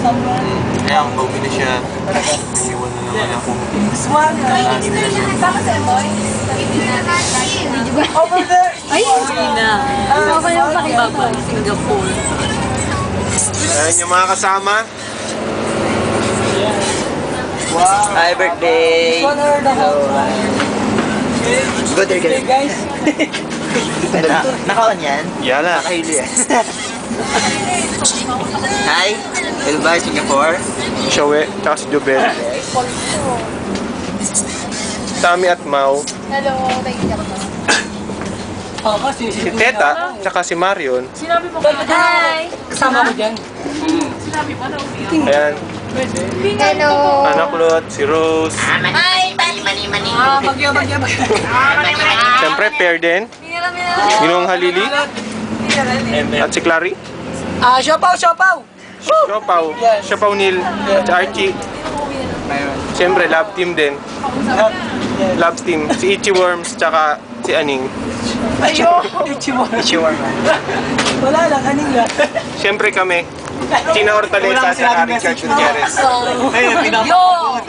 Kaya ang bawi na siya. Iwan na naman ako. Over there! Ay, hindi na. Ako yung pakibaba, Singapore. Ayan yung mga kasama. Wow! Hi, birthday! One hour the whole Good day, Hey guys! Naka-on yan? Yala. Nakahili yan. Hi! Elba, Singapore. Shawe, tsaka si Jobel. Tami at Mau. Hello, naiiyak na. Oh, kasi Si Teta, tsaka si Marion. Sinabi mo ka, hi! kasama ko dyan. Sinabi mo na umiyak. Ayan. Hello. Anak Lot, si Rose. Hi, Bagyo. Siyempre, pair din. Ginong Halili. At si Clary. Siopaw! Siopaw. Siopaw Neil. At si Archie. Siyempre, love team din. Love team. Si Itchy Worms, tsaka si Aning. Ayo! Ichiwar. Wala lang, aning lang. Siyempre kami. China Hortaleza, Wala tsaka akong Richard sinabing message. Gutierrez. Ayun, pinapakot.